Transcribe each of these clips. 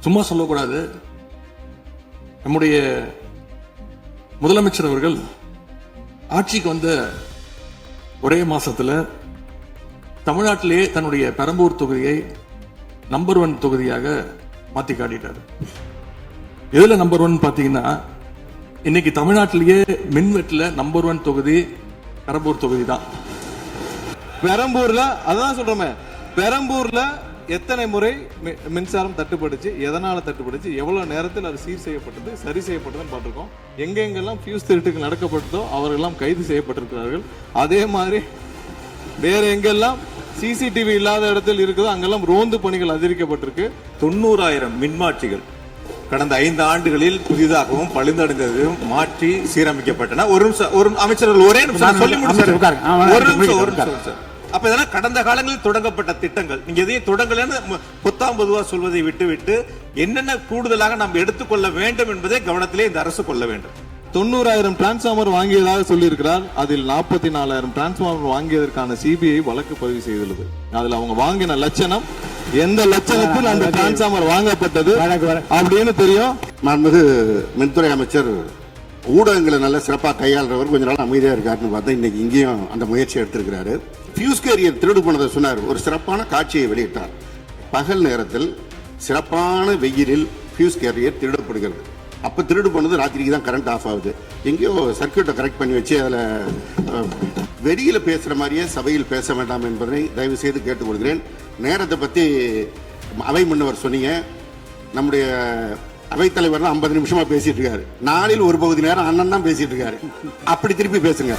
சும்மா சொல்லக்கூடாது. நம்முடைய முதலமைச்சர் அவர்கள் ஆட்சிக்கு வந்த ஒரே மாசத்துல தமிழ்நாட்டிலேயே தன்னுடைய பெரம்பூர் தொகுதியை நம்பர் 1 தொகுதியாக மாத்தி காட்டிட்டார். எதுல நம்பர் 1 பாத்தீங்கன்னா, இன்னைக்கு தமிழ்நாட்டிலேயே மின்வெட்டுல நம்பர் 1 தொகுதி பெரம்பூர் தொகுதி தான். பெரம்பூர்ல அதான் சொல்றோமே, பெரம்பூர்ல எத்தனை முறை மின்சாரம் தட்டுப்படுச்சு, எதனால தட்டுப்படுச்சு, எவ்வளவு நேரத்தில் அது சீர் செய்யப்பட்டது, சரி செய்யப்பட்டதுன்னு பார்த்திருக்கோம். எங்கெங்கெல்லாம் ஃபியூஸ் திருட்டுகள் நடக்கப்பட்டதோ அவர்களெல்லாம் கைது செய்யப்பட்டிருக்கிறார்கள். அதே மாதிரி வேற எங்கெல்லாம் சிசிடிவி இல்லாத இடத்தில் இருக்குதோ அங்கெல்லாம் ரோந்து பணிகள் அதிகரிக்கப்பட்டிருக்கு. 90,000 மின்மாற்றிகள் கடந்த 5 ஆண்டுகளில் புதிதாகவும் பழுந்தடைந்ததும் மாற்றி சீரமைக்கப்பட்டன. ஒரு அமைச்சர்கள் ஒரே நிமிஷம் சொல்லி முடிச்சாரு. அப்ப இதெல்லாம் கடந்த காலங்களில் தொடங்கப்பட்ட திட்டங்கள். நீங்க எதையும் தொடங்கலன்னு பொத்தாம் பொதுவா சொல்வதை விட்டுவிட்டு என்னென்ன கூடுதலாக நாம் எடுத்துக்கொள்ள வேண்டும் என்பதை கவனத்திலே இந்த அரசு கொள்ள வேண்டும். 90,000 டிரான்ஸ்பார்மர் வாங்கியதாக சொல்லியிருக்கிறார். அதில் 44,000 டிரான்ஸ்பார்மர் வாங்கியதற்கான சிபிஐ வழக்கு பதிவு செய்துள்ளது. அதுல அவங்க வாங்கின லட்சணம், எந்த லட்சணத்தில் அந்த டிரான்ஸ்பார்மர் வாங்கப்பட்டது அப்படின்னு தெரியும். மாண்புமிகு மின்துறை அமைச்சர் ஊடகங்களை நல்ல சிறப்பாக கையாளுறவர், கொஞ்ச நாள் அமைதியா இருக்காருன்னு பார்த்தா இன்னைக்கு இங்கேயும் அந்த முயற்சி எடுத்திருக்கிறாரு. ஃபியூஸ் கேரியர் திருடு போனதை சொன்னார். ஒரு சிறப்பான காட்சியை வெளியிட்டார். பகல் நேரத்தில் சிறப்பான வெயிலில் ஃபியூஸ் கேரியர் திருடப்படுகிறது. அப்போ திருடு போனது ராத்திரிக்கு தான் கரண்ட் ஆஃப் ஆகுது. எங்கேயோ சர்க்கியூட்டை கரெக்ட் பண்ணி வச்சு அதில் வெளியில் பேசுகிற மாதிரியே சபையில் பேச வேண்டாம் என்பதை தயவு செய்து கேட்டுக்கொள்கிறேன். நேரத்தை பற்றி அவை முன்னவர் சொன்னீங்க. நம்முடைய அவைத்தலைவர் 50 நிமிஷமா பேசிட்டு இருக்காரு. நாளில் ஒரு பகுதி நேரம் அண்ணன் தான் பேசிட்டு இருக்காரு. அப்படி திருப்பி பேசுங்க.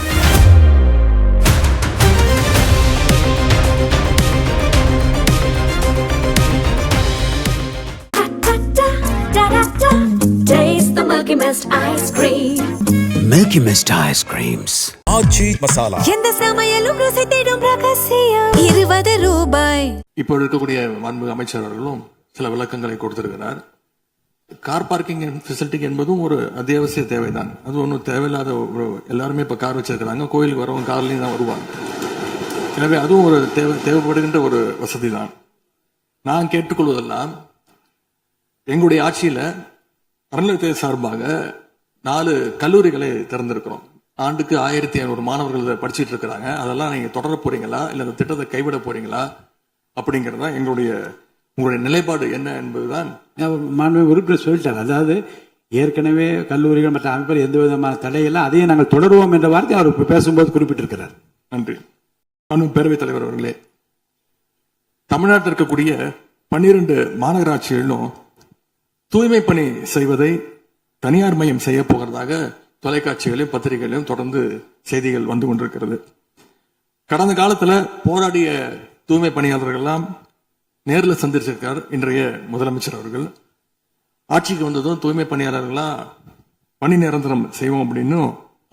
Taste the Milky Mist ice cream. Milky Mist ice creams. ஆச்சி மசாலா. எந்த சமையலும் ருசி தேடும் ரகசியம். 20 ரூபாய். இப்போ இருக்கக்கூடிய மாண்புமிகு அமைச்சர் அவர்களும் சில விளக்கங்களை கொடுத்திருக்கிறார். கார் பார்க்கிங் ஃபெசிலிட்டி என்பதும் ஒரு அத்தியாவசிய தேவைதான். அது ஒன்றும் தேவையில்லாத எல்லாருமே இப்போ கார் வச்சிருக்கிறாங்க. கோயிலுக்கு வரவங்க கார்லையும் தான் வருவாங்க. எனவே அதுவும் ஒரு தேவைப்படுகின்ற ஒரு வசதி தான். நான் கேட்டுக்கொள்வதெல்லாம், எங்களுடைய ஆட்சியில் அறநிலையத்துறை சார்பாக 4 கல்லூரிகளை திறந்திருக்கிறோம். ஆண்டுக்கு 1500 மாணவர்கள் படிச்சுட்டு இருக்கிறாங்க. அதெல்லாம் நீங்க தொடர போறீங்களா, இல்ல அந்த திட்டத்தை கைவிட போறீங்களா அப்படிங்கறதா உங்களுடைய நிலைப்பாடு என்ன என்பதுதான். மாண்புமிகு உறுப்பினர் சொல்லிட்டார். அதாவது ஏற்கனவே கல்லூரிகள் மற்ற அமைப்பில் எந்த விதமான தடையெல்லாம் அதையும் நாங்கள் தொடருவோம் என்ற வார்த்தை அவர் பேசும்போது குறிப்பிட்டிருக்கிறார். நன்றி. பேரவைத் தலைவர் அவர்களே, தமிழ்நாட்டில் இருக்கக்கூடிய 12 மாநகராட்சிகளிலும் தூய்மை பணி செய்வதை தனியார் மயம் செய்ய போகிறதாக தொலைக்காட்சிகளையும் பத்திரிகைகளையும் தொடர்ந்து செய்திகள் வந்து கொண்டிருக்கிறது. கடந்த காலத்துல போராடிய தூய்மை பணியாளர்கள் எல்லாம் நேரில் சந்திச்சிருக்கார் இன்றைய முதலமைச்சர் அவர்கள். ஆட்சிக்கு வந்ததும் தூய்மை பணியாளர்களா பணி நிரந்தரம் செய்வோம் அப்படின்னு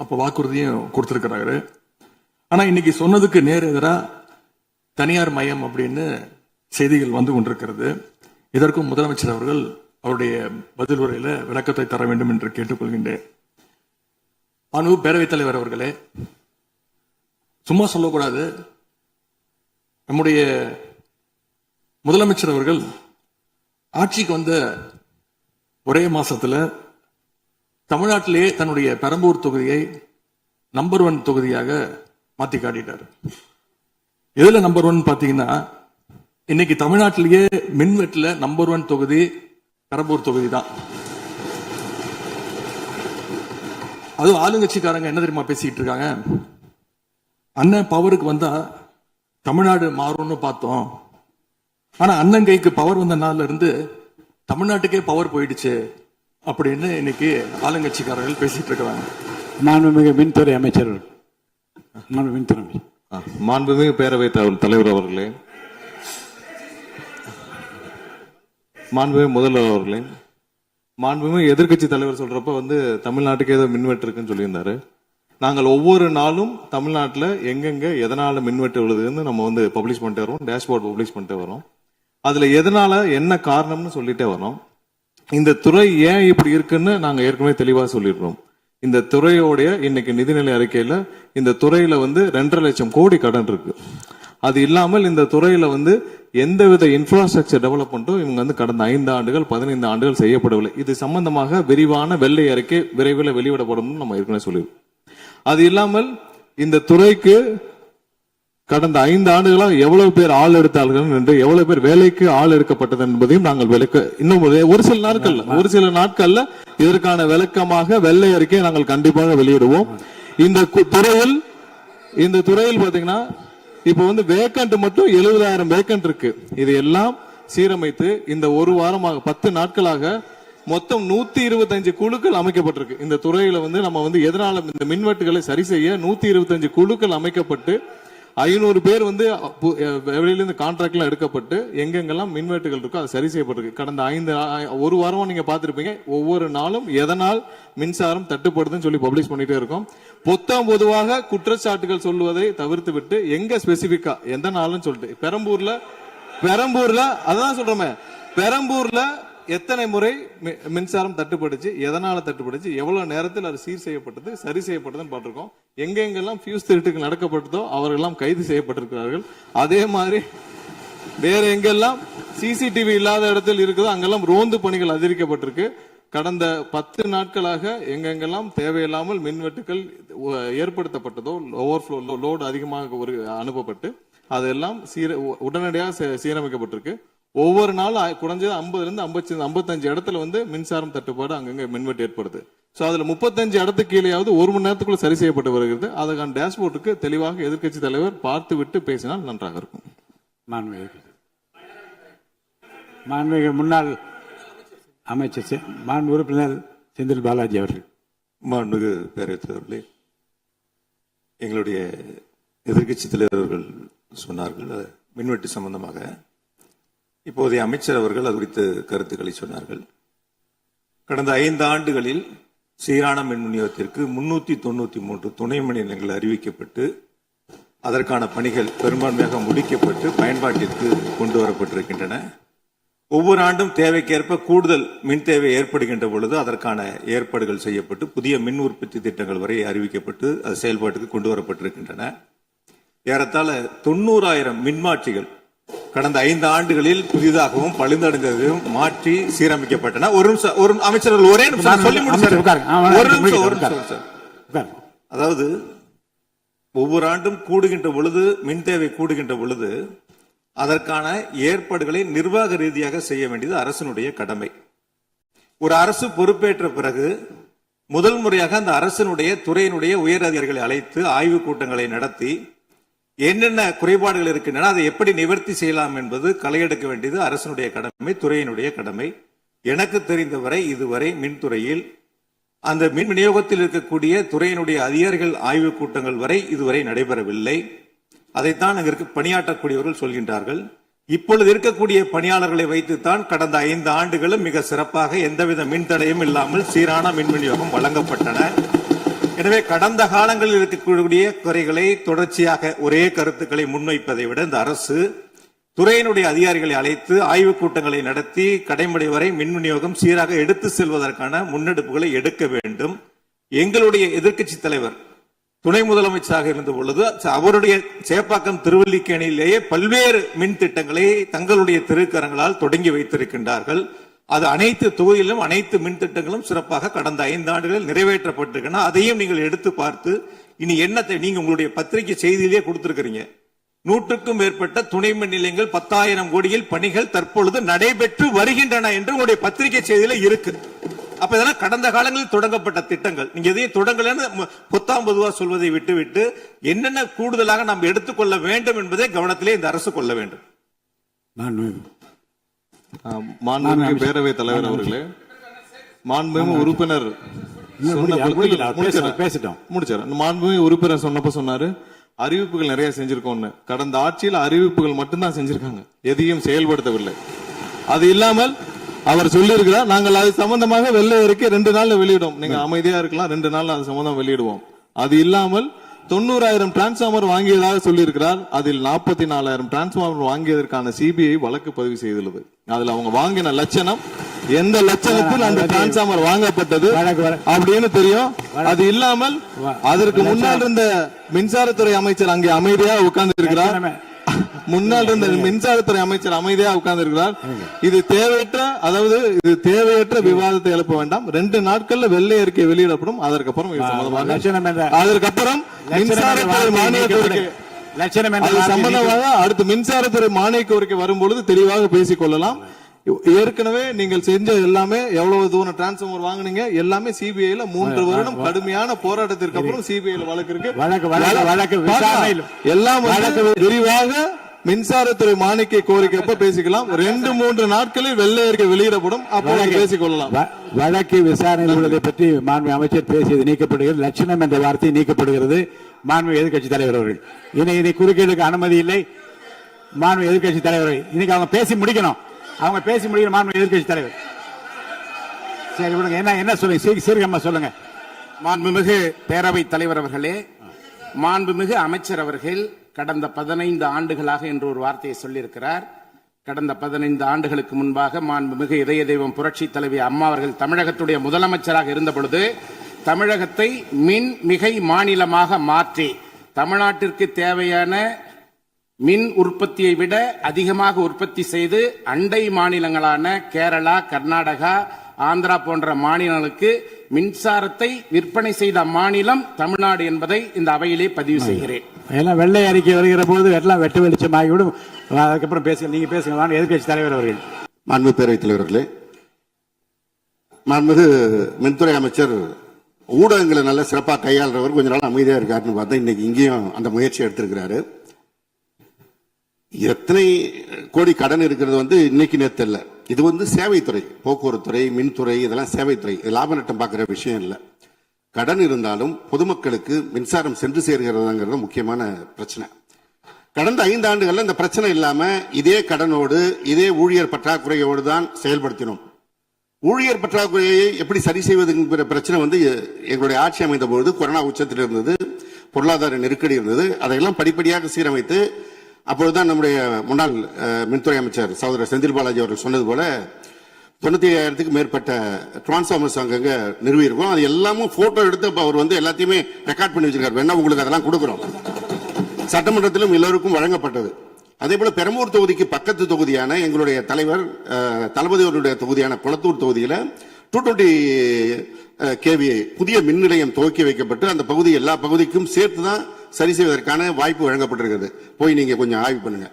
அப்ப வாக்குறுதியும் கொடுத்திருக்கிறாரு. ஆனா இன்னைக்கு சொன்னதுக்கு நேர் எதிராக தனியார் மயம் அப்படின்னு செய்திகள் வந்து கொண்டிருக்கிறது. இதற்கும் முதலமைச்சர் அவர்கள் அவருடைய பதில் உரையில விளக்கத்தை தர வேண்டும் என்று கேட்டுக்கொள்கின்றேன். பேரவைத் தலைவர் அவர்களே, சும்மா சொல்லக்கூடாது. நம்முடைய முதலமைச்சர் அவர்கள் ஆட்சிக்கு வந்த ஒரே மாசத்துல தமிழ்நாட்டிலேயே தன்னுடைய பெரம்பூர் தொகுதியை நம்பர் 1 தொகுதியாக மாத்தி காட்டிட்டார். எதுல நம்பர் 1 பாத்தீங்கன்னா, இன்னைக்கு தமிழ்நாட்டிலேயே மின்வெட்டுல நம்பர் 1 தொகுதி பெரம்பூர் தொகுதி தான். அதுவும் ஆளுங்கட்சிக்காரங்க என்ன தெரியுமா பேசிட்டு இருக்காங்க, அண்ணன் பவருக்கு வந்தா தமிழ்நாடு மாறும்னு பார்த்தோம். ஆனா அண்ணன் கைக்கு பவர் வந்த நாள்ல இருந்து தமிழ்நாட்டுக்கே பவர் போயிடுச்சு அப்படின்னு இன்னைக்கு ஆளுங்கட்சிக்காரர்கள் பேசிட்டு இருக்கிறாங்க. மாண்புமிகு மின்துறை அமைச்சர், மாண்புமிகு பேரவைத் தலைவர் அவர்களே, மாண்புமிகு முதல்வர் அவர்களே, மாண்புமிகு எதிர்கட்சி தலைவர் சொல்றப்ப தமிழ்நாட்டுக்கு ஏதோ மின்வெட்டு இருக்குன்னு சொல்லியிருந்தாரு. நாங்கள் ஒவ்வொரு நாளும் தமிழ்நாட்டில் எங்கெங்க எதனால மின்வெட்டு விழுதுன்னு நம்ம பப்ளிஷ் பண்ணிட்டே வரோம். டேஷ்போர்ட் பப்ளிஷ் பண்ணிட்டே வரோம். அதுல எதனால என்ன காரணம்னு சொல்லிட்டே வரோம். இந்த துறை ஏன் இப்படி இருக்குன்னு நாங்க ஏற்கனவே தெளிவா சொல்லிடுறோம். இந்த துறையோடைய இன்னைக்கு நிதிநிலை அறிக்கையில இந்த துறையில 2.5 லட்சம் கோடி கடன் இருக்கு. அது இல்லாமல் இந்த துறையில எந்தவித இன்ஃப்ராஸ்ட்ரக்சர் டெவலப்மெண்ட்டும் இவங்க வந்து கடந்த 5 ஆண்டுகள் 15 ஆண்டுகள் செய்யப்படவில்லை. இது சம்பந்தமாக விரிவான வெள்ளை அறிக்கை விரைவில் வெளியிடப்படும் நம்ம ஏற்கனவே சொல்லியிருக்கோம். அது இல்லாமல் இந்த துறைக்கு கடந்த 5 ஆண்டுகளாக எவ்வளவு பேர் ஆள் எடுத்தார்கள் என்று, எவ்வளவு பேர் வேலைக்கு ஆள் எடுக்கப்பட்டது என்பதையும் நாங்கள் விளக்க இன்னும் ஒரு சில நாட்கள்ல இதற்கான விளக்கமாக வெள்ளை அறிக்கையை நாங்கள் கண்டிப்பாக வெளியிடுவோம். இந்த துறையில் பாத்தீங்கன்னா இப்ப வந்து வேக்கண்ட் மட்டும் 70,000 வேக்கண்ட் இருக்கு. இது எல்லாம் சீரமைத்து இந்த ஒரு வாரமாக 10 நாட்களாக மொத்தம் 125 குழுக்கள் அமைக்கப்பட்டிருக்கு. இந்த துறையில வந்து நம்ம வந்து எதனால இந்த மின்வெட்டுகளை சரி செய்ய 125 குழுக்கள் அமைக்கப்பட்டு 500 பேர் வந்து வெளியிலிருந்து கான்ட்ராக்ட்லாம் எடுக்கப்பட்டு எங்கெங்கெல்லாம் மின்வெட்டுகள் இருக்கோ அது சரி செய்யப்பட்டிருக்கு. கடந்த ஒரு வாரமா நீங்க பார்த்திருப்பீங்க, ஒவ்வொரு நாளும் எதனால் மின்சாரம் தட்டுப்படுதுன்னு சொல்லி பப்ளிஷ் பண்ணிட்டே இருக்கோம். பொதுவாக குற்றச்சாட்டுகள் சொல்லுவதை தவிர்த்து விட்டு எங்க ஸ்பெசிபிக்கா எந்த நாள்னு சொல்லிட்டு பெரம்பூர்ல அதான் சொல்றோமே, பெரம்பூர்ல எத்தனை முறை மின்சாரம் தட்டுப்படுச்சு, எதனால தட்டுப்படுச்சு, எவ்வளவு நேரத்தில் அது சீர் செய்யப்பட்டது, சரி செய்யப்பட்டதுன்னு பார்த்திருக்கோம். எங்கெங்கெல்லாம் ஃபியூஸ் திருட்டுக்கு நடக்கப்பட்டதோ அவர்களெல்லாம் கைது செய்யப்பட்டிருக்கிறார்கள். அதே மாதிரி வேற எங்கெல்லாம் சிசிடிவி இல்லாத இடத்தில் இருக்குதோ அங்கெல்லாம் ரோந்து பணிகள் அதிகரிக்கப்பட்டிருக்கு. கடந்த 10 நாட்களாக எங்கெங்கெல்லாம் தேவையில்லாமல் மின்வெட்டுகள் ஏற்படுத்தப்பட்டதோ, ஓவர்ஃப்ளோ லோடு அதிகமாக அனுப்பப்பட்டு அதெல்லாம் உடனடியாக சீரமைக்கப்பட்டிருக்கு. ஒவ்வொரு நாளும் குறைஞ்சது 50-55 இடத்துல வந்து மின்சாரம் தட்டுப்பாடு அங்கங்க மின்வெட்டு ஏற்படுது. சோ அதுல 35 இடத்துக்கு கீழேயாவது 1 மணி நேரத்துக்குள்ள சரி செய்யப்பட்டு வருகிறது. அதுக்கான டேஷ்போர்டுக்கு தெளிவாக எதிர்க்கட்சி தலைவர் பார்த்து விட்டு பேசினால் நன்றாக இருக்கும். மாண்புமிகு முன்னாள் அமைச்சர் மாண்பு உறுப்பினர் செந்தில் பாலாஜி அவர்கள். மாண்புமிகு பேரவைத் தலைவர்களே, எங்களுடைய எதிர்க்கட்சி தலைவர்கள் சொன்னார்கள் மின்வெட்டு சம்பந்தமாக. இப்போதைய அமைச்சர் அவர்கள் அது குறித்து கருத்துக்களை சொன்னார்கள். கடந்த 5 ஆண்டுகளில் சீரான மின் விநியோகத்திற்கு 393 துணை மின் நிலையங்கள் அறிவிக்கப்பட்டு அதற்கான பணிகள் பெரும்பான்மையாக முடிக்கப்பட்டு பயன்பாட்டிற்கு கொண்டு வரப்பட்டிருக்கின்றன. ஒவ்வொரு ஆண்டும் தேவைக்கேற்ப கூடுதல் மின் தேவை ஏற்படுகின்ற பொழுது அதற்கான ஏற்பாடுகள் செய்யப்பட்டு புதிய மின் உற்பத்தி திட்டங்கள் வரை அறிவிக்கப்பட்டு அது செயல்பாட்டுக்கு கொண்டு வரப்பட்டிருக்கின்றன. ஏறத்தாழ 90,000 மின்மாற்றிகள் கடந்த 5 ஆண்டுகளில் புதிதாகவும் பழுந்தடைந்ததையும் மாற்றி சீரமைக்கப்பட்டன. ஒரு அமைச்சர்கள் ஒரே நிமிஷம் சொல்லி முடிச்சார். அதாவது ஒவ்வொரு ஆண்டும் கூடுகின்ற பொழுது மின் தேவை கூடுகின்ற பொழுது அதற்கான ஏற்பாடுகளை நிர்வாக ரீதியாக செய்ய வேண்டியது அரசினுடைய கடமை. ஒரு அரசு பொறுப்பேற்ற பிறகு முதல் முறையாக அந்த அரசினுடைய துறையினுடைய உயர் அதிகாரிகளை அழைத்து ஆய்வுக் கூட்டங்களை நடத்தி என்னென்ன குறைபாடுகள் இருக்கின்றன, அதை எப்படி நிவர்த்தி செய்யலாம் என்பது களையெடுக்க வேண்டியது அரசினுடைய கடமை, துறையினுடைய கடமை. எனக்கு தெரிந்தவரை இதுவரை மின்துறையில் அந்த மின் விநியோகத்தில் இருக்கக்கூடிய துறையினுடைய அதிகாரிகள் ஆய்வுக் கூட்டங்கள் வரை இதுவரை நடைபெறவில்லை. அதைத்தான் அங்கிருக்கு பணியாற்றக்கூடியவர்கள் சொல்கின்றார்கள். இப்பொழுது இருக்கக்கூடிய பணியாளர்களை வைத்துத்தான் கடந்த 5 ஆண்டுகளும் மிக சிறப்பாக எந்தவித மின்தடையும் இல்லாமல் சீரான மின் விநியோகம் வழங்கப்பட்டன. எனவே கடந்த காலங்களில் இருக்கக்கூடிய குறைகளை தொடர்ச்சியாக ஒரே கருத்துக்களை முன்வைப்பதை விட இந்த அரசு துறையினுடைய அதிகாரிகளை அழைத்து ஆய்வுக் கூட்டங்களை நடத்தி கடைமுறை வரை மின் விநியோகம் சீராக எடுத்து செல்வதற்கான முன்னெடுப்புகளை எடுக்க வேண்டும். எங்களுடைய எதிர்க்கட்சி தலைவர் துணை முதலமைச்சராக இருந்த பொழுது அவருடைய சேப்பாக்கம் திருவல்லிக்கேணியிலேயே பல்வேறு மின் திட்டங்களை தங்களுடைய திருக்கரங்களால் தொடங்கி வைத்திருக்கின்றார்கள். அது அனைத்து தொகுதியிலும் அனைத்து மின் திட்டங்களும் சிறப்பாக கடந்த 5 ஆண்டுகளில் நிறைவேற்றப்பட்டிருக்கின்றன. அதையும் நீங்கள் எடுத்து பார்த்து இனி என்னத்தை நீங்க உங்களுடைய பத்திரிகை செய்தியிலேயே கொடுத்திருக்கிறீங்க. 100க்கும் மேற்பட்ட துணை மின் நிலையங்கள் 10,000 கோடியில் பணிகள் தற்பொழுது நடைபெற்று வருகின்றன என்று உங்களுடைய பத்திரிகை செய்தியில இருக்கு. அப்ப இதெல்லாம் கடந்த காலங்களில் தொடங்கப்பட்ட திட்டங்கள். நீங்க எதையும் தொடங்கலன்னு பொதுவா சொல்வதை விட்டுவிட்டு என்னென்ன கூடுதலாக நாம் எடுத்துக்கொள்ள வேண்டும் என்பதை கவனத்திலே இந்த அரசு கொள்ள வேண்டும். மாண்புமிகு பேரவைத் தலைவர் அவர்களே, மாண்புமிகு உறுப்பினர் மாண்புமிகு உறுப்பினர் சொன்னப்ப சொன்னாரு அறிவிப்புகள் நிறைய செஞ்சிருக்கோம்னு. கடந்த ஆட்சியில் அறிவிப்புகள் மட்டும்தான் செஞ்சிருக்காங்க, எதையும் செயல்படுத்தவில்லை. அது இல்லாமல் அவர் சொல்லியிருக்கிறார், நாங்கள் அது சம்பந்தமாக வெள்ளை அறிக்கை 2 நாள்ல வெளியிடுவோம். நீங்க அமைதியா இருக்கலாம், 2 நாள்ல அது சம்பந்தம் வெளியிடுவோம். அது இல்லாமல் 90,000 டிரான்ஸ்பார்மர் வாங்கியதாக சொல்லியிருக்கிறார். அதில் 44,000 டிரான்ஸ்பார்மர் வாங்கியதற்கான சிபிஐ வழக்கு பதிவு செய்துள்ளது. அதுல அவங்க வாங்கின லட்சணம், எந்த லட்சணத்தில் அந்த டிரான்ஸ்பார்மர் வாங்கப்பட்டது அப்படின்னு தெரியும். அது இல்லாமல் அதற்கு முன்னால் இருந்த மின்சாரத்துறை அமைச்சர் அங்கே அமைதியாக உட்கார்ந்து இருக்கிறார். முன்னாள் இருந்த மின்சாரத்துறை அமைச்சர் அமைதியா உட்கார்ந்து இருக்கிறார். இது தேவையற்ற விவாதத்தை எழுப்ப வேண்டாம். 2 நாட்கள்ல வெள்ளை அறிக்கை வெளியிடப்படும். அதற்கப்புறம் இது சம்பந்தமாக அதற்கப்புறம் மின்சாரத்துறை மானிய கோரிக்கை சம்பந்தமாக அடுத்து மின்சாரத்துறை மானிய கோரிக்கை வரும்பொழுது தெளிவாக பேசிக் கொள்ளலாம். ஏற்கனவே நீங்கள் செஞ்ச எல்லாமே எவ்வளவு தூரம் டிரான்ஸ்பார்மர் வாங்குனீங்க எல்லாமே சிபிஐல 3 வருடம் கடுமையான போராட்டத்திற்கு அப்புறம் சிபிஐல வழக்கு இருக்கு. எல்லாம் விரிவாக மின்சாரத்துறை மானிய கோரிக்கை அப்ப பேசிக்கலாம். 2-3 நாட்களில் வெள்ளை அறிக்கை வெளியிடப்படும். அப்போ பேசிக் கொள்ளலாம். வழக்கு விசாரணை உள்ளதை பற்றி மாண்பு அமைச்சர் பேசியது நீக்கப்படுகிறது. லட்சணம் என்ற வார்த்தை நீக்கப்படுகிறது. மாண்பு எதிர்க்கட்சி தலைவர் அவர்கள் இனி குறுக்கீடுக்கு அனுமதி இல்லை. மாண்பு எதிர்க்கட்சி தலைவர் இன்னைக்கு அவங்க பேசி முடிக்கணும். மாண்பு எதிர்க்கட்சி தலைவர் சரி விடுங்க. என்ன சொல்லுங்க, சீர்கமா சொல்லுங்க. மாண்புமிகு பேரவைத் தலைவர் அவர்களே, மாண்புமிகு அமைச்சர் அவர்கள் கடந்த 15 ஆண்டுகளாக என்று ஒரு வார்த்தையை சொல்லியிருக்கிறார். கடந்த 15 ஆண்டுகளுக்கு முன்பாக மாண்புமிகு இதய தெய்வம் புரட்சி தலைவி அம்மா அவர்கள் தமிழகத்துடைய முதலமைச்சராக இருந்த பொழுது தமிழகத்தை மின் மிகை மாநிலமாக மாற்றி தமிழ்நாட்டிற்கு தேவையான மின் உற்பத்தியை விட அதிகமாக உற்பத்தி செய்து அண்டை மாநிலங்களான கேரளா, கர்நாடகா, ஆந்திரா போன்ற மாநிலங்களுக்கு மின்சாரத்தை விற்பனை செய்த மாநிலம் தமிழ்நாடு என்பதை இந்த அவையிலே பதிவு செய்கிறேன். எல்லாம் வெள்ளை அறிக்கை வருகிற போது எல்லாம் வெட்ட வெளிச்சம் ஆகிவிடும். அதுக்கப்புறம் பேசுங்க, நீங்க பேசுங்க. எதிர்க்கட்சி தலைவர் அவர்கள். மாண்பு பேரவைத் தலைவர்களே, மாண்புமிகு மின்துறை அமைச்சர் ஊடகங்களை நல்ல சிறப்பாக கையாளுறவர் கொஞ்ச நாள் அமைதியா இருக்காருன்னு பார்த்தா இன்னைக்கு இங்கேயும் அந்த முயற்சி எடுத்திருக்கிறாரு. எத்தனை கோடி கடன் இருக்கிறது இன்னைக்கு நேத்து இல்ல. இது சேவைத்துறை, போக்குவரத்து துறை, மின்துறை, இதெல்லாம் சேவைத்துறை. லாப நட்டம் பார்க்கிற விஷயம் இல்லை. கடன் இருந்தாலும் பொதுமக்களுக்கு மின்சாரம் சென்று சேர்கிறதுங்கிறது முக்கியமான பிரச்சனை. கடந்த 5 ஆண்டுகள்ல இந்த பிரச்சனை இல்லாம இதே கடனோடு இதே ஊழியர் பற்றாக்குறையோடு தான் செயல்படுத்தினோம். ஊழியர் பற்றாக்குறையை எப்படி சரி செய்வதுங்கிற பிரச்சனை எங்களுடைய ஆட்சி அமைந்த பொழுது கொரோனா உச்சத்தில் இருந்தது, பொருளாதார நெருக்கடி இருந்தது. அதையெல்லாம் படிப்படியாக சீரமைத்து அப்பொழுதுதான் நம்முடைய முன்னாள் மின்துறை அமைச்சர் சகோதரர் செந்தில் பாலாஜி அவர்கள் சொன்னது போல 95,000க்கு மேற்பட்ட டிரான்ஸ்பார்மர்ஸ் அங்கங்க நிறுவி இருக்கும். அது எல்லாமும் போட்டோ எடுத்து அவர் எல்லாத்தையுமே ரெக்கார்ட் பண்ணி வச்சிருக்காரு. வேணா உங்களுக்கு அதெல்லாம் கொடுக்குறோம். சட்டமன்றத்திலும் எல்லோருக்கும் வழங்கப்பட்டது. அதே போல பெரம்பூர் தொகுதிக்கு பக்கத்து தொகுதியான எங்களுடைய தலைவர் தளபதி அவருடைய தொகுதியான குளத்தூர் தொகுதியில 220 kVA புதிய மின் நிலையம் துவக்கி வைக்கப்பட்டு அந்த பகுதி எல்லா பகுதிக்கும் சேர்த்துதான் சரி செய்வதற்கான வாய்ப்பு வழங்கப்பட்டிருக்கிறது. போய் நீங்க கொஞ்சம் ஆய்வு பண்ணுங்க.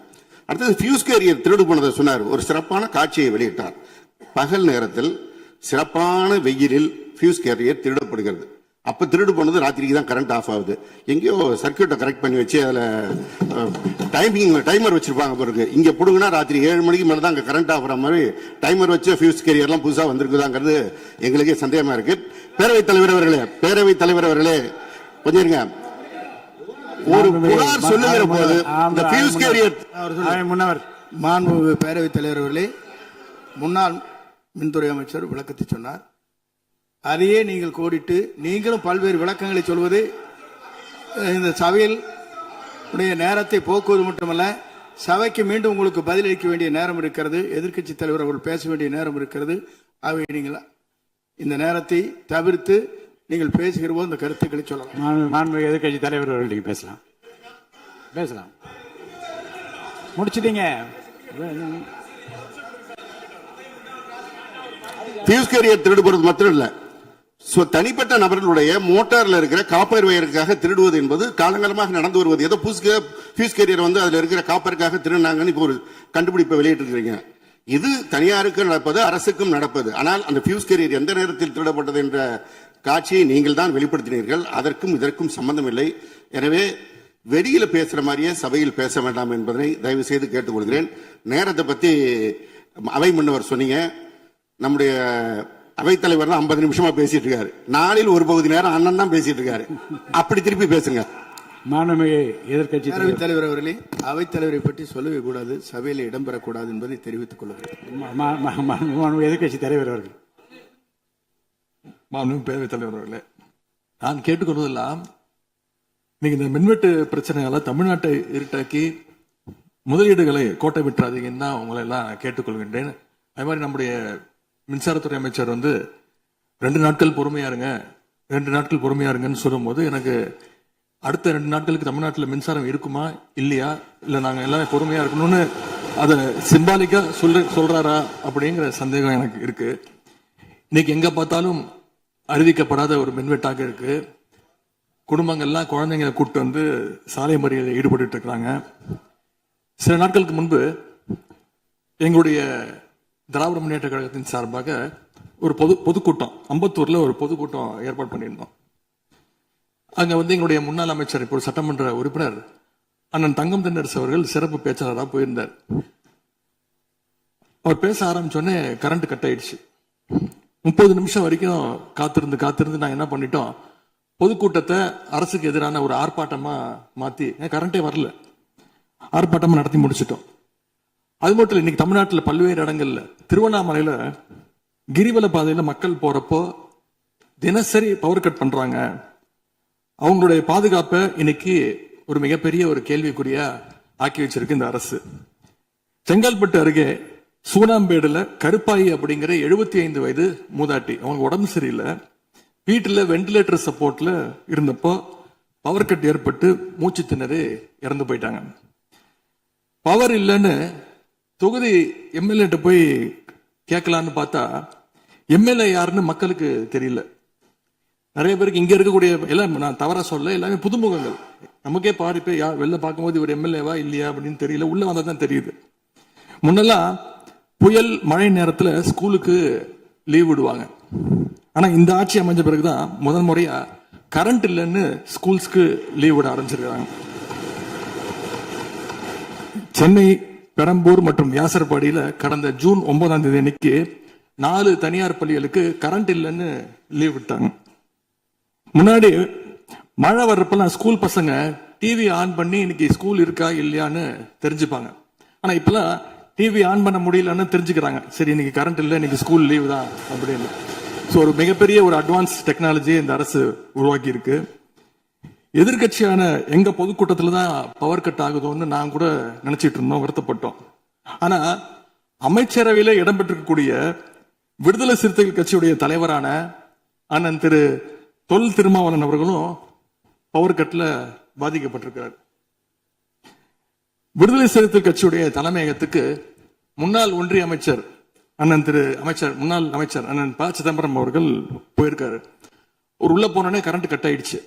அடுத்தது ஃபியூஸ் கேரியர் திருடு போனதை சொன்னார். ஒரு சிறப்பான காட்சியை வெளியிட்டார். பகல் நேரத்தில் சிறப்பான வெயிலில் ஃபியூஸ் கேரியர் திருடப்படுகிறது. அப்ப திருடு போனது ராத்திரிக்கு தான் கரண்ட் ஆஃப் ஆகுது. எங்கேயோ சர்க்கியூட்டை கரெக்ட் பண்ணி வச்சு அதுல டைமர் வச்சிருப்பாங்க பிறகு. இங்க புடுங்கினா ராத்திரி 7 மணிக்கு மேலதான் அங்க கரண்ட் ஆகிற மாதிரி டைமர் வச்சு ஃபியூஸ் கேரியர்லாம் புதுசா வந்திருக்குதாங்கிறது எங்களுக்கே சந்தேகமா இருக்கு. பேரவைத் தலைவர் அவர்களே கொஞ்சம் இருங்க. ஒரு புகார் சொல்லுகிற போது இந்த ஃபியூஸ் கேரியர் முன்னவர் மாண்பு பேரவைத் தலைவர் அவர்களே, முன்னாள் மின்துறை அமைச்சர் விளக்கத்தை சொன்னார். அதையே நீங்கள் கோடிட்டு நீங்களும் பல்வேறு விளக்கங்களை சொல்வது இந்த சபையில் உடைய நேரத்தை போக்குவது மட்டுமல்ல, சபைக்கு மீண்டும் உங்களுக்கு பதிலளிக்க வேண்டிய நேரம் இருக்கிறது. எதிர்க்கட்சி தலைவர் அவர்கள் பேச வேண்டிய நேரம் இருக்கிறது. ஆகவே நீங்கள் இந்த நேரத்தை தவிர்த்து நீங்கள் பேசுகிற போது இந்த கருத்துக்களை சொல்லலாம். எதிர்க்கட்சி தலைவர் அவர்கள் நீங்க பேசலாம். முடிச்சிட்டீங்க. ஃபியூஸ் கேரியர் திருடு போறது மாத்திரம் இல்ல, தனிப்பட்ட நபர்களுடைய மோட்டார்ல இருக்கிற காப்பர் வயருக்காக திருடுவது என்பது காலங்காலமாக நடந்து வருவது. ஏதோ ஃபியூஸ் கேரியர் அதுல இருக்கிற காப்பருக்காக திருடினாங்கன்னு இப்போ ஒரு கண்டுபிடிப்பை வெளியிட்டு இருக்கீங்க. இது தனியாருக்கு நடப்பது, அரசுக்கும் நடப்பது. ஆனால் அந்த ஃபியூஸ் கேரியர் எந்த நேரத்தில் திருடப்பட்டது என்ற காட்சியை நீங்கள் தான் வெளிப்படுத்தினீர்கள். அதற்கும் இதற்கும் சம்பந்தம் இல்லை. எனவே வெளியில பேசுற மாதிரியே சபையில் பேச வேண்டாம் என்பதை தயவு செய்து கேட்டுக்கொள்கிறேன். நேரத்தை பத்தி அவை முன்னவர் சொன்னீங்க. நம்முடைய அவைத்தலைவர் தான் 50 நிமிஷமா பேசிட்டு இருக்காரு. நாளில் ஒரு பகுதி நேரம் அண்ணன் தான் பேசிட்டு இருக்காரு. அப்படி திருப்பி பேசுங்க. எதிர்க்கட்சி தலைவர் அவர்களே, அவைத்தலைவரை பற்றி சொல்லவே கூடாது, சபையில் இடம்பெறக்கூடாது என்பதை தெரிவித்துக் கொள்கிறேன். எதிர்க்கட்சி தலைவர் அவர்கள். பேரவைத் தலைவர் அவர்களே, நான் கேட்டுக்கொள்வதெல்லாம் நீங்க இந்த மின்வெட்டு பிரச்சனையால தமிழ்நாட்டை இருட்டாக்கி முதலீடுகளை கோட்டை விட்டுறாதீங்கன்னு தான் உங்களை எல்லாம் கேட்டுக்கொள்கின்றேன். அதே மாதிரி நம்முடைய மின்சாரத்துறை அமைச்சர் 2 நாட்கள் பொறுமையா இருங்கன்னு சொல்லும் போது எனக்கு அடுத்த 2 நாட்களுக்கு தமிழ்நாட்டில் மின்சாரம் இருக்குமா இல்லையா, இல்ல நாங்க எல்லாமே பொறுமையா இருக்கணும்னு அதை சிம்பாலிக்கா சொல்றாரா அப்படிங்கிற சந்தேகம் எனக்கு இருக்கு. இன்னைக்கு எங்க பார்த்தாலும் அறிவிக்கப்படாத ஒரு மின்வெட்டாக இருக்கு. குடும்பங்கள்லாம் குழந்தைங்களை கூப்பிட்டு வந்து சாலை மறியலில் ஈடுபட்டு இருக்கிறாங்க. சில நாட்களுக்கு முன்பு எங்களுடைய திராவிட முன்னேற்ற கழகத்தின் சார்பாக ஒரு பொதுக்கூட்டம் அம்பத்தூர்ல ஒரு பொதுக்கூட்டம் ஏற்பாடு பண்ணியிருந்தோம். அங்க வந்து எங்களுடைய முன்னாள் அமைச்சர், இப்போ சட்டமன்ற உறுப்பினர் அண்ணன் தங்கம் தென்னரசு அவர்கள் சிறப்பு பேச்சாளராக போயிருந்தார். அவர் பேச ஆரம்பிச்சோடனே கரண்ட் கட் ஆயிடுச்சு. 30 நிமிஷம் வரைக்கும் காத்திருந்து நாங்க என்ன பண்ணிட்டோம், பொதுக்கூட்டத்தை அரசுக்கு எதிரான ஒரு ஆர்ப்பாட்டமா மாத்தி, கரண்டே வரல, ஆர்ப்பாட்டமா நடத்தி முடிச்சிட்டோம். அது மட்டும் இல்லை, இன்னைக்கு தமிழ்நாட்டில் பல்வேறு இடங்கள்ல, திருவண்ணாமலையில கிரிவல பாதையில மக்கள் போறப்போ தினசரி பவர் கட் பண்றாங்க. அவங்களுடைய பாதுகாப்பை இன்னைக்கு ஒரு மிகப்பெரிய ஒரு கேள்விக்குறியா ஆக்கி வச்சிருக்கு இந்த அரசு. செங்கல்பட்டு அருகே சூனாம்பேடுல கருப்பாயி அப்படிங்கிற 75 வயது மூதாட்டி, அவங்க உடம்பு சரியில்லை, வீட்டுல வென்டிலேட்டர் சப்போர்ட்ல இருந்தப்போ பவர் கட் ஏற்பட்டு மூச்சு திணறி இறந்து போயிட்டாங்க. பவர் இல்லைன்னு தொகுதி எம்எல்ஏ போய் கேட்கலான்னு பார்த்தா எம்எல்ஏ யாருன்னு மக்களுக்கு தெரியல. நிறைய பேருக்கு இங்க இருக்கக்கூடிய எல்லாம், நான் தவறா சொல்ல, எல்லாமே புதுமுகங்கள். நமக்கே பாடி போய் வெளில பார்க்கும்போது இவர் எம்எல்ஏவா இல்லையா அப்படின்னு தெரியல, உள்ள வந்தா தான் தெரியுது. முன்னெல்லாம் புயல் மழை நேரத்துல ஸ்கூலுக்கு லீவ் விடுவாங்க. ஆனா இந்த ஆட்சி அமைஞ்ச பிறகுதான் முதல் முறையா கரண்ட் இல்லைன்னு ஸ்கூல்ஸ்க்கு லீவ் விட ஆரம்பிச்சிருக்காங்க. சென்னை, பெரம்பூர் மற்றும் வியாசர்பாடியில கடந்த ஜூன் 9ஆம் தேதி அன்னைக்கு 4 தனியார் பள்ளிகளுக்கு கரண்ட் இல்லைன்னு லீவ் விட்டாங்க. முன்னாடி மழை வர்றப்பெல்லாம் ஸ்கூல் பசங்க டிவி ஆன் பண்ணி இன்னைக்கு ஸ்கூல் இருக்கா இல்லையான்னு தெரிஞ்சுப்பாங்க. ஆனா இப்பெல்லாம் டிவி ஆன் பண்ண முடியலன்னு தெரிஞ்சுக்கிறாங்க, சரி இன்னைக்கு கரண்ட் இல்லை, இன்னைக்கு ஸ்கூல் லீவ் தான் அப்படின்னு. ஸோ ஒரு மிகப்பெரிய ஒரு அட்வான்ஸ் டெக்னாலஜி இந்த அரசு உருவாக்கி இருக்கு. எதிர்கட்சியான எங்க பொதுக்கூட்டத்துல தான் பவர் கட் ஆகுதோன்னு நான் கூட நினைச்சிட்டு இருந்தோம், வருத்தப்பட்டோம். ஆனா அமைச்சரவையில இடம்பெற்றிருக்கக்கூடிய விடுதலை சிறுத்தைகள் கட்சியுடைய தலைவரான அண்ணன் திரு தொல் திருமாவளவன் அவர்களும் பவர் கட்ல பாதிக்கப்பட்டிருக்கிறார். விடுதலை சிறுத்தைகள் கட்சியுடைய தலைமையகத்துக்கு முன்னாள் ஒன்றிய அமைச்சர் முன்னாள் அமைச்சர் அண்ணன் ப சிதம்பரம் அவர்கள் போயிருக்காரு. ஒரு உள்ள போனோடனே கரண்ட் கட் ஆயிடுச்சு.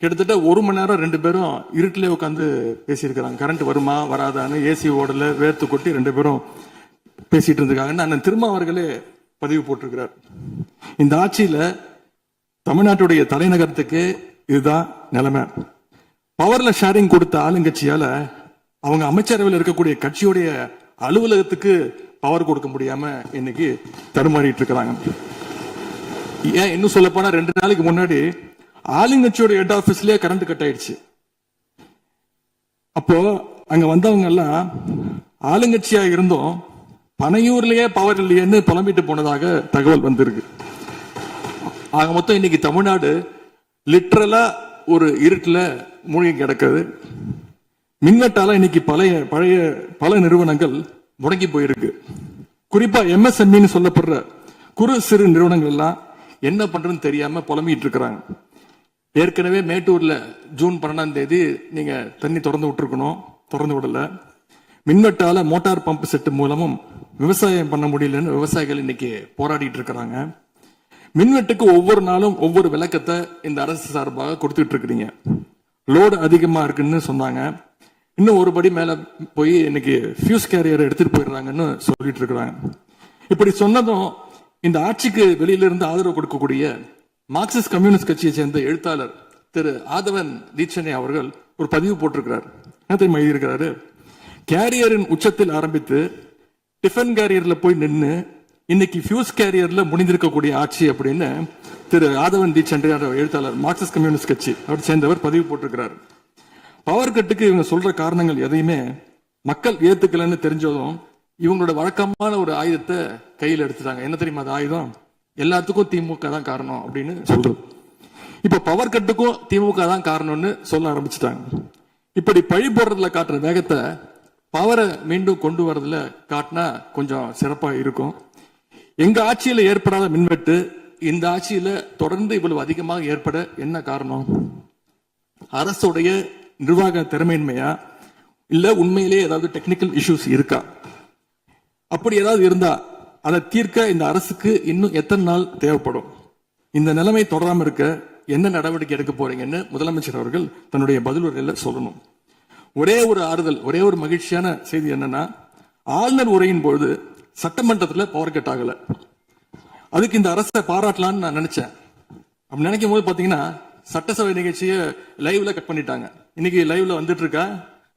கிட்டத்தட்ட 1 மணி நேரம் 2 பேரும் இருட்டிலே உட்காந்து பேசியிருக்கிறாங்க. கரண்ட் வருமா வராதான்னு, ஏசி ஓடல, வேர்த்து கொட்டி 2 பேரும் பேசிட்டு இருந்திருக்காங்கன்னு அண்ணன் திருமாவர்களே பதிவு போட்டிருக்கிறார். இந்த ஆட்சியில தமிழ்நாட்டுடைய தலைநகரத்துக்கு இதுதான் நிலைமை. பவர்ல ஷேரிங் கொடுத்த ஆளுங்கட்சியால அவங்க அமைச்சரவையில் இருக்கக்கூடிய கட்சியுடைய அலுவலகத்துக்கு பவர் கொடுக்க முடியாம இன்னைக்கு தடுமாறிட்டு இருக்கிறாங்க. ஏன் இன்னும் சொல்ல போனா 2 நாளைக்கு முன்னாடி ஆளுங்கட்சியோட ஹெட் ஆபீஸ்லயே கரண்ட் கட் ஆயிடுச்சு. அப்போ அங்க வந்தவங்க எல்லாம் ஆளுங்கட்சியா இருந்தோம், பனையூர்லயே பவர் இல்லையேன்னு புலம்பிட்டு போனதாக தகவல் வந்திருக்கு. ஆக மொத்தம் இன்னைக்கு தமிழ்நாடு லிட்டரலா ஒரு இருட்டுல மூழ்கி கிடக்குது. மின்வெட்டால இன்னைக்கு பல நிறுவனங்கள் முடங்கி போயிருக்கு. குறிப்பா எம்எஸ்எம்இன்னு சொல்லப்படுற குறு சிறு நிறுவனங்கள் எல்லாம் என்ன பண்றதுன்னு தெரியாம புலம்பிட்டு இருக்கிறாங்க. ஏற்கனவே மேட்டூர்ல ஜூன் 12ஆம் தேதி நீங்க தண்ணி திறந்து விட்டுருக்கணும், திறந்து விடல. மின்வெட்டால மோட்டார் பம்ப் செட்டு மூலமும் விவசாயம் பண்ண முடியலன்னு விவசாயிகள் இன்னைக்கு போராடிட்டு இருக்கிறாங்க. மின்வெட்டுக்கு ஒவ்வொரு நாளும் ஒவ்வொரு விளக்கத்தை இந்த அரசு சார்பாக கொடுத்துட்டு இருக்கிறீங்க. லோடு அதிகமா இருக்குன்னு சொன்னாங்க. இன்னும் ஒரு படி மேல போய் இன்னைக்கு ஃபியூஸ் கேரியரை எடுத்துட்டு போயிடுறாங்கன்னு சொல்லிட்டு இருக்கிறாங்க. இப்படி சொன்னதும் இந்த ஆட்சிக்கு வெளியில இருந்து ஆதரவு கொடுக்கக்கூடிய மார்க்சிஸ்ட் கம்யூனிஸ்ட் கட்சியை சேர்ந்த எழுத்தாளர் திரு ஆதவன் தீட்சணே அவர்கள் ஒரு பதிவு போட்டிருக்கிறார். என்ன தெரியுமா எழுதியிருக்கிறாரு? கேரியரின் உச்சத்தில் ஆரம்பித்து டிஃபன் கேரியர்ல போய் நின்று இன்னைக்கு ஃபியூஸ் கேரியர்ல முடிந்திருக்கக்கூடிய ஆட்சி அப்படின்னு திரு ஆதவன் தீட்சணே எழுத்தாளர், மார்க்சிஸ்ட் கம்யூனிஸ்ட் கட்சி அவர் சேர்ந்தவர் பதிவு போட்டிருக்கிறார். பவர் கட்டுக்கு இவங்க சொல்ற காரணங்கள் எதையுமே மக்கள் ஏத்துக்கலன்னு தெரிஞ்சதும் இவங்களோட வழக்கமான ஒரு ஆயுதத்தை கையில் எடுத்துட்டாங்க. என்ன தெரியுமா அது ஆயுதம்? எல்லாத்துக்கும் திமுக தான் காரணம் அப்படின்னு சொல்றது. இப்ப பவர் கட்டுக்கும் திமுக தான் காரணம்னு சொல்ல ஆரம்பிச்சுட்டாங்க. இப்படி பழி போடுறதுல காட்டுற வேகத்தை பவரை மீண்டும் கொண்டு வரதுல காட்டினா கொஞ்சம் சிறப்பா இருக்கும். எங்க ஆட்சியில ஏற்படாத மின்வெட்டு இந்த ஆட்சியில தொடர்ந்து இவ்வளவு அதிகமாக ஏற்பட என்ன காரணம்? அரசுடைய நிர்வாக திறமையின்மையா இல்ல உண்மையிலேயே ஏதாவது டெக்னிக்கல் இஷ்யூஸ் இருக்கா? அப்படி ஏதாவது இருந்தா அதை தீர்க்க இந்த அரசுக்கு இன்னும் எத்தனை நாள் தேவைப்படும்? இந்த நிலைமை தொடராம இருக்க என்ன நடவடிக்கை எடுக்க போறீங்கன்னு முதலமைச்சர் அவர்கள் தன்னுடைய பதிலுரையில சொல்லணும். ஒரே ஒரு ஆறுதல், ஒரே ஒரு மகிழ்ச்சியான செய்தி என்னன்னா, ஆளுநர் உரையின் பொழுது சட்டமன்றத்தில் பவர் கட் ஆகல. அதுக்கு இந்த அரசை பாராட்டலாம்னு நான் நினைச்சேன். அப்படி நினைக்கும் போது பாத்தீங்கன்னா சட்டசபை நிகழ்ச்சியை லைவ்ல கட் பண்ணிட்டாங்க. இன்னைக்கு லைவ்ல வந்துட்டு இருக்கா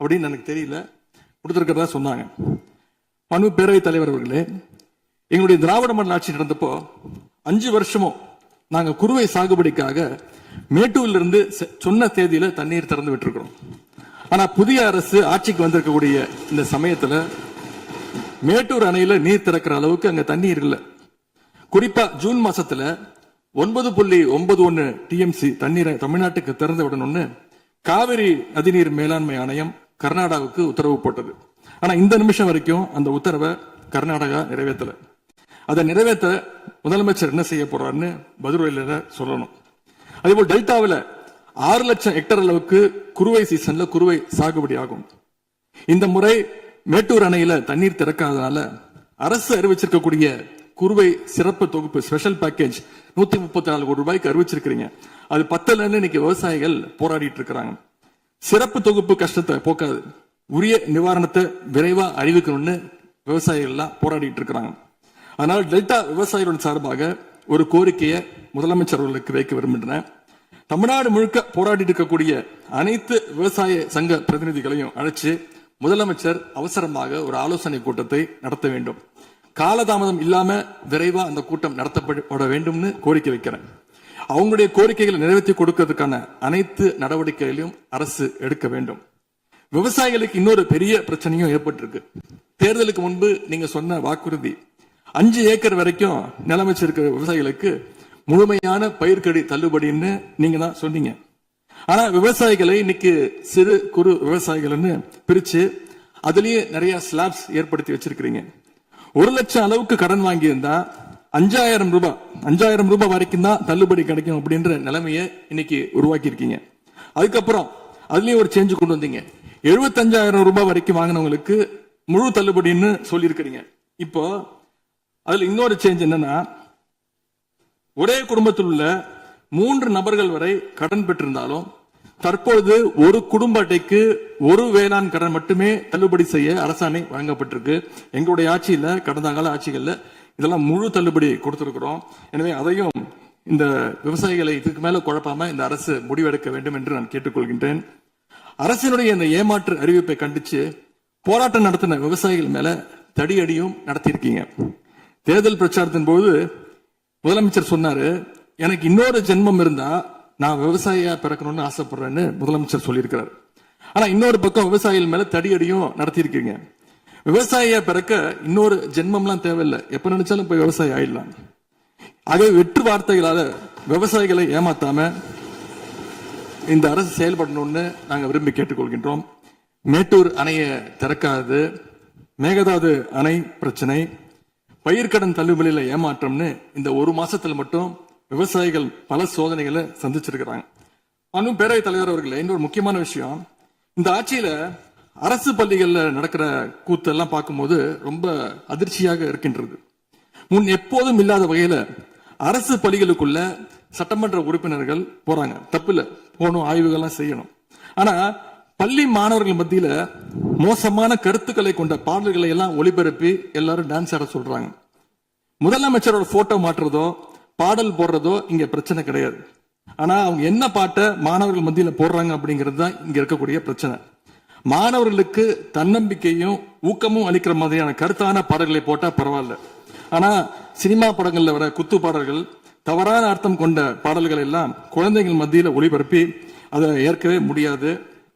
அப்படின்னு எனக்கு தெரியல, கொடுத்திருக்கிறதா சொன்னாங்க. பணு பேரவைத் தலைவர் அவர்களே, எங்களுடைய திராவிட மாடல் ஆட்சி நடந்தப்போ 5 வருஷமும் நாங்க குறுவை சாகுபடிக்காக மேட்டூர்ல இருந்து சொன்ன தேதியில தண்ணீர் திறந்து விட்டுருக்கிறோம். ஆனா புதிய அரசு ஆட்சிக்கு வந்திருக்கக்கூடிய இந்த சமயத்துல மேட்டூர் அணையில நீர் திறக்கிற அளவுக்கு அங்க தண்ணீர் இல்லை. குறிப்பா ஜூன் மாசத்துல 9.91 டிஎம்சி தண்ணீரை தமிழ்நாட்டுக்கு திறந்து விடணும்னு காவிரி நதிநீர் மேலாண்மை ஆணையம் கர்நாடகாவுக்கு உத்தரவு போட்டது. ஆனா இந்த நிமிஷம் வரைக்கும் அந்த உத்தரவை கர்நாடகா நிறைவேற்றல. அதை நிறைவேற்ற முதலமைச்சர் என்ன செய்ய போறாருன்னு பதிலுரையில சொல்லணும். அதேபோல் டெல்டாவில் 6 லட்சம் ஹெக்டேர் அளவுக்கு குறுவை சீசன்ல குறுவை சாகுபடி ஆகும். இந்த முறை மேட்டூர் அணையில தண்ணீர் திறக்காதனால அரசு அறிவிச்சிருக்கக்கூடிய குறுவை சிறப்பு தொகுப்பு ஸ்பெஷல் பேக்கேஜ் 134 கோடி ரூபாய்க்கு அறிவிச்சிருக்கிறீங்க. அது பத்தலன்னு இன்னைக்கு விவசாயிகள் போராடிட்டு இருக்கிறாங்க. சிறப்பு தொகுப்பு கஷ்டத்தை போக்காது, உரிய நிவாரணத்தை விரைவா அறிவிக்கணும்னு விவசாயிகள் எல்லாம் போராடிட்டு இருக்கிறாங்க. அதனால் டெல்டா விவசாயிகளின் சார்பாக ஒரு கோரிக்கையை முதலமைச்சர் அவர்களுக்கு வைக்க விரும்புகிறேன். தமிழ்நாடு முழுக்க போராடி இருக்கக்கூடிய அனைத்து விவசாய சங்க பிரதிநிதிகளையும் அழைச்சு முதலமைச்சர் அவசரமாக ஒரு ஆலோசனை கூட்டத்தை நடத்த வேண்டும். காலதாமதம் இல்லாம விரைவா அந்த கூட்டம் நடத்தப்பட வேண்டும்னு கோரிக்கை வைக்கிறேன். அவங்களுடைய கோரிக்கைகளை நிறைவேற்றி கொடுக்கிறதுக்கான அனைத்து நடவடிக்கைகளையும் அரசு எடுக்க வேண்டும். விவசாயிகளுக்கு இன்னொரு பெரிய பிரச்சனையும் ஏற்பட்டிருக்கு. தேர்தலுக்கு முன்பு நீங்க சொன்ன வாக்குறுதி 5 ஏக்கர் வரைக்கும் நிலம் வச்சிருக்கிற விவசாயிகளுக்கு முழுமையான பயிர்க்கடி தள்ளுபடின்னு நீங்க தான் சொன்னீங்க. ஆனா விவசாயிகளை இன்னைக்கு சிறு குறு விவசாயிகள்னு பிரிச்சு அதுலயே நிறைய ஸ்லாப்ஸ் ஏற்படுத்தி வச்சிருக்கிறீங்க. 1 லட்சம் அளவுக்கு கடன் வாங்கி இருந்தா 5000 ரூபாய் வரைக்கும் தான் தள்ளுபடி கிடைக்கும் அப்படின்ற நிலைமையை இன்னைக்கு உருவாக்கி இருக்கீங்க. அதுக்கப்புறம் அதுலயும் ஒரு சேஞ்ச் கொண்டு வந்தீங்க. 75,000 ரூபாய் வரைக்கும் வாங்கினவங்களுக்கு முழு தள்ளுபடின்னு சொல்லியிருக்கிறீங்க. இப்போ அதுல இன்னொரு சேஞ்ச் என்னன்னா, ஒரே குடும்பத்தில் உள்ள 3 நபர்கள் வரை கடன் பெற்றிருந்தாலும் தற்பொழுது ஒரு குடும்ப அட்டைக்கு ஒரு வேளாண் கடன் மட்டுமே தள்ளுபடி செய்ய அரசாணை வழங்கப்பட்டிருக்கு. எங்களுடைய ஆட்சியில, கடந்த கால ஆட்சிகள்ல இதெல்லாம் முழு தள்ளுபடி கொடுத்திருக்கிறோம். எனவே அதையும் இந்த விவசாயிகளை இதுக்கு மேல குழப்பாம இந்த அரசு முடிவெடுக்க வேண்டும் என்று நான் கேட்டுக்கொள்கின்றேன். அரசினுடைய இந்த ஏமாற்று அறிவிப்பை கண்டிச்சு போராட்டம் நடத்தின விவசாயிகள் மேல தடியடியும் நடத்தியிருக்கீங்க. தேர்தல் பிரச்சாரத்தின் போது முதலமைச்சர் சொன்னாரு, எனக்கு இன்னொரு ஜென்மம் இருந்தா நான் விவசாயியா பிறக்கணும்னு ஆசைப்படுறேன்னு முதலமைச்சர் சொல்லியிருக்கிறார். ஆனா இன்னொரு பக்கம் விவசாயிகள் மேல தடியடியும் நடத்தியிருக்கீங்க. விவசாயியா பிறக்க இன்னொரு ஜென்மம்லாம் தேவையில்லை, எப்ப நினைச்சாலும் போய் விவசாயி ஆயிடலாம். ஆகவே வெற்று வார்த்தைகளால விவசாயிகளை ஏமாத்தாம இந்த அரசு செயல்படணும்னு நாங்க விரும்பி கேட்டுக்கொள்கின்றோம். மேட்டூர் அணையை திறக்காது, மேகதாது அணை பிரச்சனை, பயிர்க்கடன் தள்ளுபடியில ஏமாற்றம்னு இந்த 1 மாசத்துல மட்டும் விவசாயிகள் பல சோதனைகளை சந்திச்சிருக்கிறாங்க. இன்னும் பேரவைத் தலைவர் அவர்களே, இன்னொரு முக்கியமான விஷயம், இந்த ஆட்சியில அரசு பள்ளிகள்ல நடக்கிற கூத்தெல்லாம் பார்க்கும்போது ரொம்ப அதிர்ச்சியாக இருக்கின்றது. முன் எப்போதும் இல்லாத வகையில அரசு பள்ளிகளுக்குள்ள சட்டமன்ற உறுப்பினர்கள் போறாங்க. தப்பில்ல, போகணும், ஆய்வுகள்லாம் செய்யணும். ஆனா பள்ளி மாணவர்கள் மத்தியில மோசமான கருத்துக்களை கொண்ட பாடல்களை எல்லாம் ஒளிபரப்பி எல்லாரும் டான்ஸ் ஆட சொல்றாங்க. முதலமைச்சரோட போட்டோ மாற்றுறதோ பாடல் போடுறதோ இங்க பிரச்சனை கிடையாது. ஆனா அவங்க என்ன பாட்டை மாணவர்கள் மத்தியில போடுறாங்க அப்படிங்கிறது தான் இங்க இருக்கக்கூடிய பிரச்சனை. மாணவர்களுக்கு தன்னம்பிக்கையும் ஊக்கமும் அளிக்கிற மாதிரியான கருத்தான பாடல்களை போட்டா பரவாயில்ல. ஆனா சினிமா படங்கள்ல வர குத்து பாடல்கள், தவறான அர்த்தம் கொண்ட பாடல்கள் எல்லாம் குழந்தைகள் மத்தியில ஒளிபரப்பி அதை ஏற்கவே முடியாது.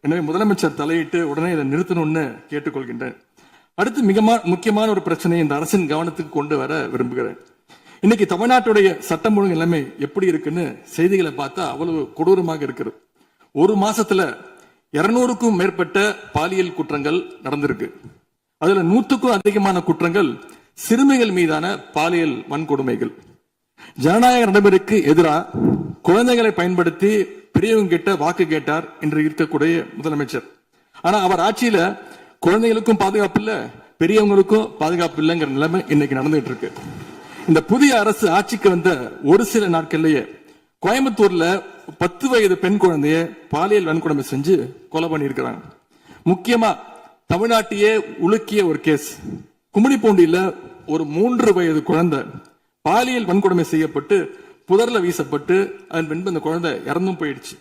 எனவே முதலமைச்சர் தலையிட்டு உடனே இதை நிறுத்தணும்னு கேட்டுக்கொள்கின்றேன். அடுத்து மிக முக்கியமான ஒரு பிரச்சனையை இந்த அரசின் கவனத்துக்கு கொண்டு வர விரும்புகிறேன். இன்னைக்கு தமிழ்நாட்டுடைய சட்டம் ஒழுங்கு நிலைமை எப்படி இருக்குன்னு செய்திகளை பார்த்தா அவ்வளவு கொடூரமாக இருக்கிறது. 1 மாசத்துல 200க்கும் மேற்பட்ட பாலியல் குற்றங்கள் நடந்திருக்கு. அதுல 100க்கும் அதிகமான குற்றங்கள் சிறுமிகள் மீதான பாலியல் வன்கொடுமைகள். ஜனநாயக நடைமுறைக்கு எதிராக குழந்தைகளை பயன்படுத்தி பெரியவங்க கிட்ட வாக்கு கேட்டார் என்று இருக்கக்கூடிய முதலமைச்சர். ஆனா அவர் ஆட்சியில குழந்தைகளுக்கும் பாதுகாப்பு இல்ல, பெரியவங்களுக்கும் பாதுகாப்பு இல்லைங்கிற நிலைமை இன்னைக்கு நடந்துட்டு இருக்கு. இந்த புதிய அரசு ஆட்சிக்கு வந்த ஒரு சில நாட்கள்லயே கோயம்புத்தூர்ல 10 வயது பெண் குழந்தைய பாலியல் வன்கொடுமை செஞ்சு கொலை பண்ணியிருக்கிறாங்க. முக்கியமா தமிழ்நாட்டையே உலுக்கிய ஒரு கேஸ், கும்மிடிப்பூண்டியில ஒரு 3 வயது குழந்தை பாலியல் வன்கொடுமை செய்யப்பட்டு புதர்ல வீசப்பட்டு அதன் பின்பு அந்த குழந்தை இறந்தும் போயிடுச்சு.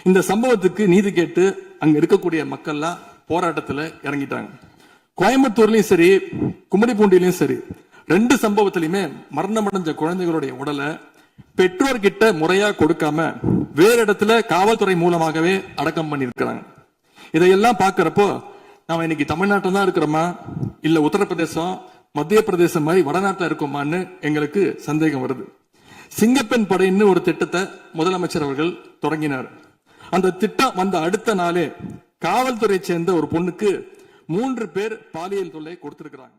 இந்த சம்பவத்துக்கு நீதி கேட்டு அங்க இருக்கக்கூடிய மக்கள்லாம் போராட்டத்துல இறங்கிட்டாங்க. கோயம்புத்தூர்லயும் சரி, கும்மிடிப்பூண்டியிலும் சரி, 2 சம்பவத்திலுமே மரணமடைஞ்ச குழந்தைகளுடைய உடலை பெற்றோர்கிட்ட முறையா கொடுக்காம வேற இடத்துல காவல்துறை மூலமாகவே அடக்கம் பண்ணிருக்கிறாங்க. இதையெல்லாம் பாக்குறப்போ நாம இன்னைக்கு தமிழ்நாட்டில் தான் இருக்கிறோமா, இல்ல உத்தரப்பிரதேசம், மத்திய பிரதேசம் மாதிரி வடநாட்டில் இருக்கோமான்னு எங்களுக்கு சந்தேகம் வருது. சிங்கப்பெண் படைன்னு ஒரு திட்டத்தை முதலமைச்சர் அவர்கள் தொடங்கினார். அந்த திட்டம் வந்த அடுத்த நாளே காவல்துறை சேர்ந்த ஒரு பொண்ணுக்கு 3 பேர் பாலியல் தொல்லை கொடுத்திருக்கிறாங்க.